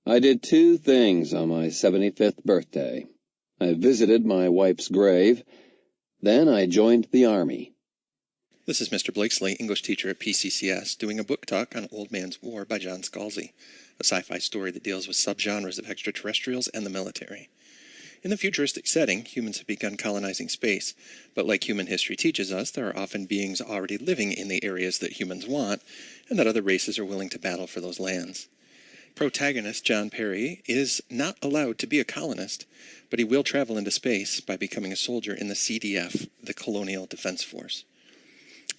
I did two things on my 75th birthday. I visited my wife's grave, then I joined the Army. This is Mr. Blakesley, English teacher at PCCS, doing a book talk on Old Man's War by John Scalzi, a sci-fi story that deals with subgenres of extraterrestrials and the military. In the futuristic setting, humans have begun colonizing space, but like human history teaches us, there are often beings already living in the areas that humans want, and that other races are willing to battle for those lands. Protagonist John Perry is not allowed to be a colonist, but he will travel into space by becoming a soldier in the CDF, the Colonial Defense Force.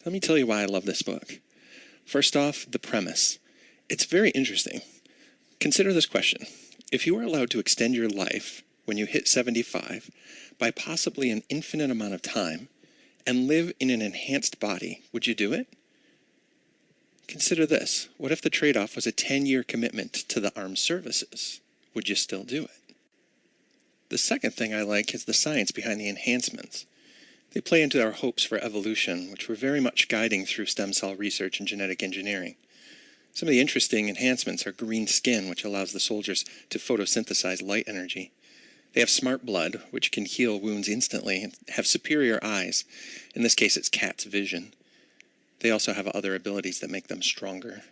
Let me tell you why I love this book. First off, the premise. It's very interesting. Consider this question. If you were allowed to extend your life when you hit 75 by possibly an infinite amount of time and live in an enhanced body, would you do it? Consider this. What if the trade-off was a 10-year commitment to the armed services? Would you still do it? The second thing I like is the science behind the enhancements. They play into our hopes for evolution, which we're very much guiding through stem cell research and genetic engineering. Some of the interesting enhancements are green skin, which allows the soldiers to photosynthesize light energy. They have smart blood, which can heal wounds instantly, and have superior eyes. In this case, it's cat's vision. They also have other abilities that make them stronger.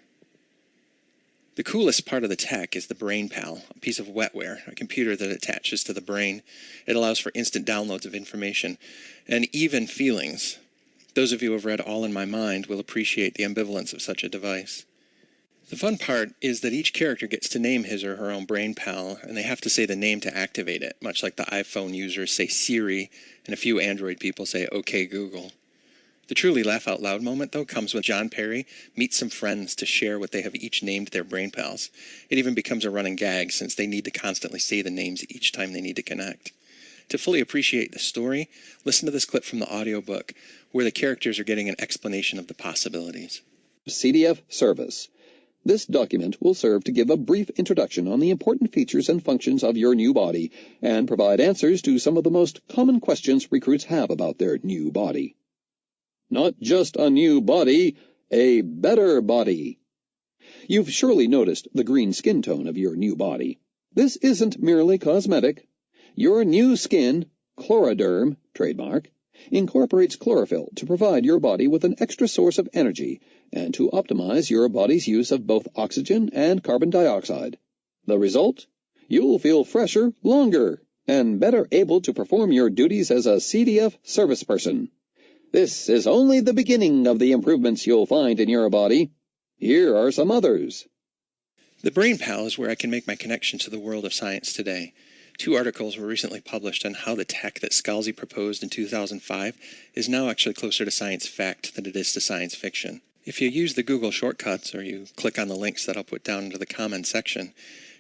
The coolest part of the tech is the BrainPal, a piece of wetware, a computer that attaches to the brain. It allows for instant downloads of information and even feelings. Those of you who have read All in My Mind will appreciate the ambivalence of such a device. The fun part is that each character gets to name his or her own BrainPal, and they have to say the name to activate it, much like the iPhone users say Siri, and a few Android people say OK Google. The truly laugh-out-loud moment, though, comes when John Perry meets some friends to share what they have each named their BrainPals. It even becomes a running gag, since they need to constantly say the names each time they need to connect. To fully appreciate the story, listen to this clip from the audiobook, where the characters are getting an explanation of the possibilities. CDF Service. This document will serve to give a brief introduction on the important features and functions of your new body, and provide answers to some of the most common questions recruits have about their new body. Not just a new body, a better body. You've surely noticed the green skin tone of your new body. This isn't merely cosmetic. Your new skin, Chloroderm, trademark, incorporates chlorophyll to provide your body with an extra source of energy and to optimize your body's use of both oxygen and carbon dioxide. The result? You'll feel fresher longer and better able to perform your duties as a CDF service person. This is only the beginning of the improvements you'll find in your body. Here are some others. The BrainPal is where I can make my connection to the world of science today. 2 articles were recently published on how the tech that Scalzi proposed in 2005 is now actually closer to science fact than it is to science fiction. If you use the Google shortcuts, or you click on the links that I'll put down into the comments section,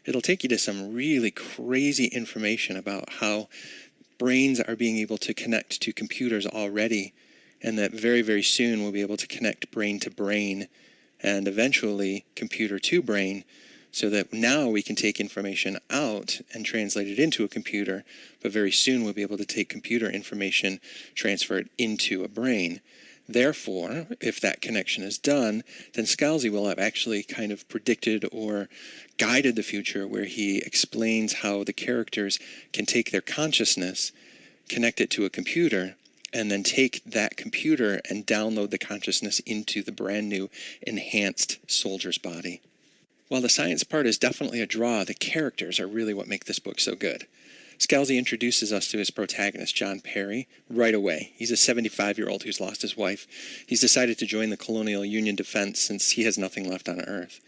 it'll take you to some really crazy information about how brains are being able to connect to computers already, and that very, very soon we'll be able to connect brain to brain and eventually computer to brain, so that now we can take information out and translate it into a computer, but very soon we'll be able to take computer information, transfer it into a brain. Therefore, if that connection is done, then Scalzi will have actually kind of predicted or guided the future, where he explains how the characters can take their consciousness, connect it to a computer, and then take that computer and download the consciousness into the brand new enhanced soldier's body. While the science part is definitely a draw, the characters are really what make this book so good. Scalzi introduces us to his protagonist, John Perry, right away. He's a 75-year-old who's lost his wife. He's decided to join the Colonial Union Defense since he has nothing left on Earth.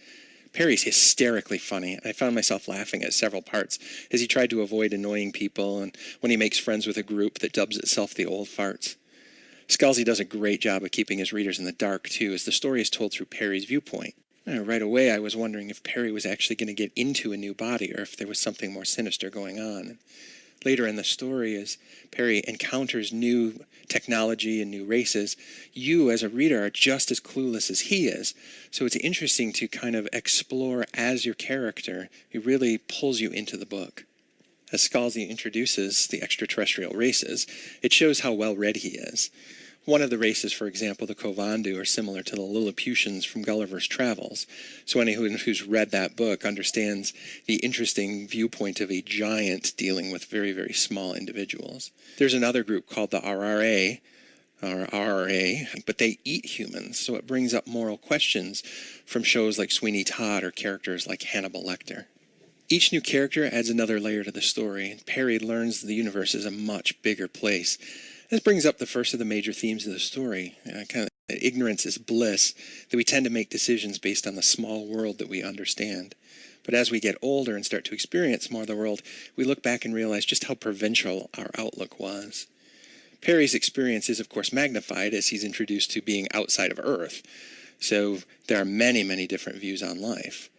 Perry's hysterically funny. I found myself laughing at several parts as he tried to avoid annoying people, and when he makes friends with a group that dubs itself the Old Farts. Scalzi does a great job of keeping his readers in the dark, too, as the story is told through Perry's viewpoint. Right away, I was wondering if Perry was actually going to get into a new body, or if there was something more sinister going on. Later in the story, as Perry encounters new technology and new races, you as a reader are just as clueless as he is. So it's interesting to kind of explore as your character. It really pulls you into the book. As Scalzi introduces the extraterrestrial races, it shows how well read he is. One of the races, for example, the Kovandu, are similar to the Lilliputians from Gulliver's Travels. So anyone who's read that book understands the interesting viewpoint of a giant dealing with very, very small individuals. There's another group called the RRA, but they eat humans, so it brings up moral questions from shows like Sweeney Todd or characters like Hannibal Lecter. Each new character adds another layer to the story. Perry learns the universe is a much bigger place. This brings up the first of the major themes of the story, kind of ignorance is bliss, that we tend to make decisions based on the small world that we understand. But as we get older and start to experience more of the world, we look back and realize just how provincial our outlook was. Perry's experience is, of course, magnified as he's introduced to being outside of Earth. So there are many, many different views on life.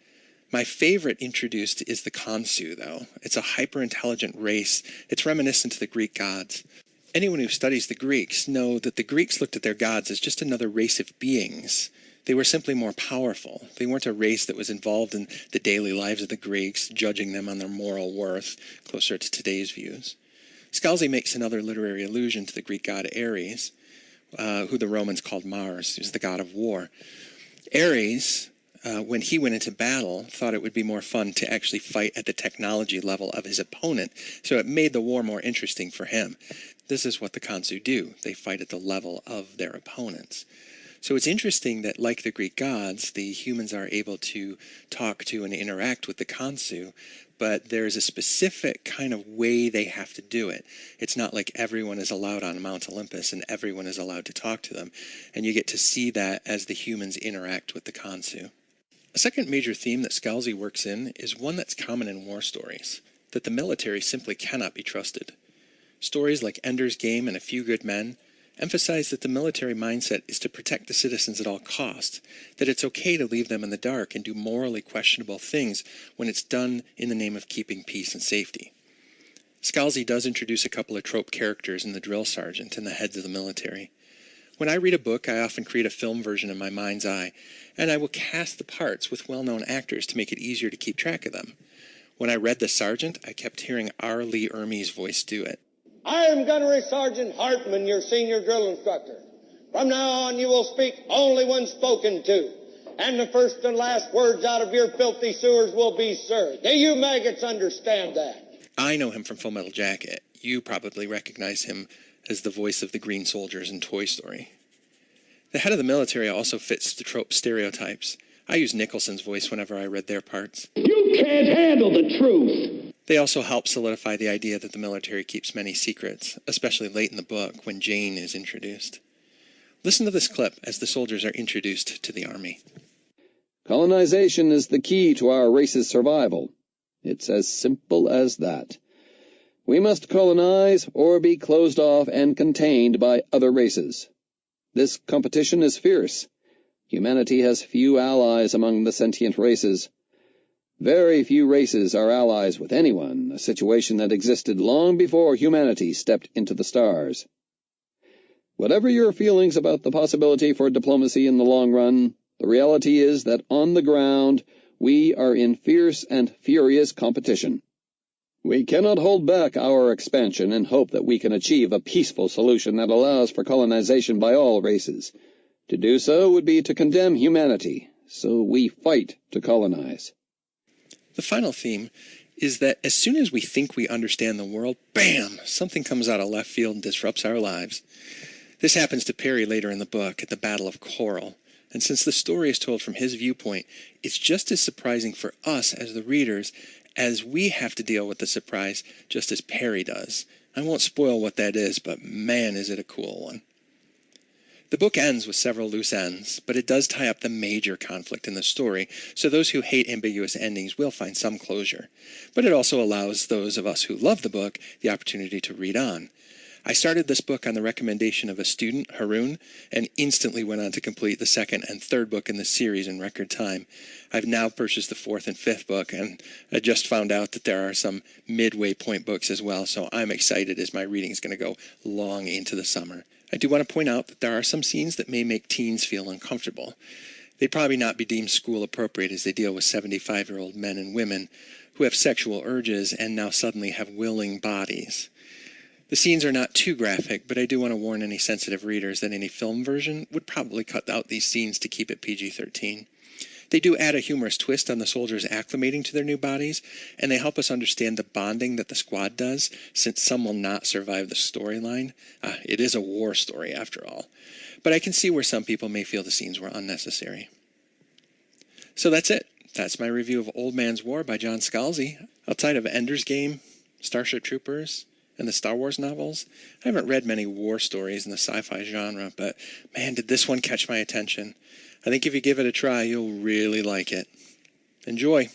My favorite introduced is the Khonsu, though. It's a hyper-intelligent race. It's reminiscent to the Greek gods. Anyone who studies the Greeks know that the Greeks looked at their gods as just another race of beings. They were simply more powerful. They weren't a race that was involved in the daily lives of the Greeks, judging them on their moral worth, closer to today's views. Scalzi makes another literary allusion to the Greek god Ares, who the Romans called Mars, who's the god of war. Ares, when he went into battle, thought it would be more fun to actually fight at the technology level of his opponent, so it made the war more interesting for him. This is what the Khonsu do. They fight at the level of their opponents. So it's interesting that, like the Greek gods, the humans are able to talk to and interact with the Khonsu, but there's a specific kind of way they have to do it. It's not like everyone is allowed on Mount Olympus and everyone is allowed to talk to them. And you get to see that as the humans interact with the Khonsu. A second major theme that Scalzi works in is one that's common in war stories, that the military simply cannot be trusted. Stories like Ender's Game and A Few Good Men emphasize that the military mindset is to protect the citizens at all costs, that it's okay to leave them in the dark and do morally questionable things when it's done in the name of keeping peace and safety. Scalzi does introduce a couple of trope characters in the drill sergeant and the heads of the military. When I read a book, I often create a film version in my mind's eye, and I will cast the parts with well-known actors to make it easier to keep track of them. When I read The Sergeant, I kept hearing R. Lee Ermey's voice do it. I am Gunnery Sergeant Hartman, your senior drill instructor. From now on, you will speak only when spoken to, and the first and last words out of your filthy sewers will be, sir. Do you maggots understand that? I know him from Full Metal Jacket. You probably recognize him as the voice of the Green Soldiers in Toy Story. The head of the military also fits the trope stereotypes. I use Nicholson's voice whenever I read their parts. You can't handle the truth. They also help solidify the idea that the military keeps many secrets, especially late in the book when Jane is introduced. Listen to this clip as the soldiers are introduced to the army. Colonization is the key to our race's survival. It's as simple as that. We must colonize or be closed off and contained by other races. This competition is fierce. Humanity has few allies among the sentient races. Very few races are allies with anyone, a situation that existed long before humanity stepped into the stars. Whatever your feelings about the possibility for diplomacy in the long run, the reality is that on the ground we are in fierce and furious competition. We cannot hold back our expansion and hope that we can achieve a peaceful solution that allows for colonization by all races. To do so would be to condemn humanity, so we fight to colonize. The final theme is that as soon as we think we understand the world, bam, something comes out of left field and disrupts our lives. This happens to Perry later in the book at the Battle of Coral, and since the story is told from his viewpoint, it's just as surprising for us as the readers as we have to deal with the surprise just as Perry does. I won't spoil what that is, but man, is it a cool one. The book ends with several loose ends, but it does tie up the major conflict in the story, so those who hate ambiguous endings will find some closure. But it also allows those of us who love the book the opportunity to read on. I started this book on the recommendation of a student, Haroon, and instantly went on to complete the second and third book in the series in record time. I've now purchased the fourth and fifth book, and I just found out that there are some midway point books as well, so I'm excited as my reading is going to go long into the summer. I do want to point out that there are some scenes that may make teens feel uncomfortable. They'd probably not be deemed school appropriate as they deal with 75-year-old men and women, who have sexual urges and now suddenly have willing bodies. The scenes are not too graphic, but I do want to warn any sensitive readers that any film version would probably cut out these scenes to keep it PG-13. They do add a humorous twist on the soldiers acclimating to their new bodies, and they help us understand the bonding that the squad does, since some will not survive the storyline. It is a war story, after all. But I can see where some people may feel the scenes were unnecessary. So that's it. That's my review of Old Man's War by John Scalzi. Outside of Ender's Game, Starship Troopers, and the Star Wars novels, I haven't read many war stories in the sci-fi genre, but man, did this one catch my attention. I think if you give it a try, you'll really like it. Enjoy!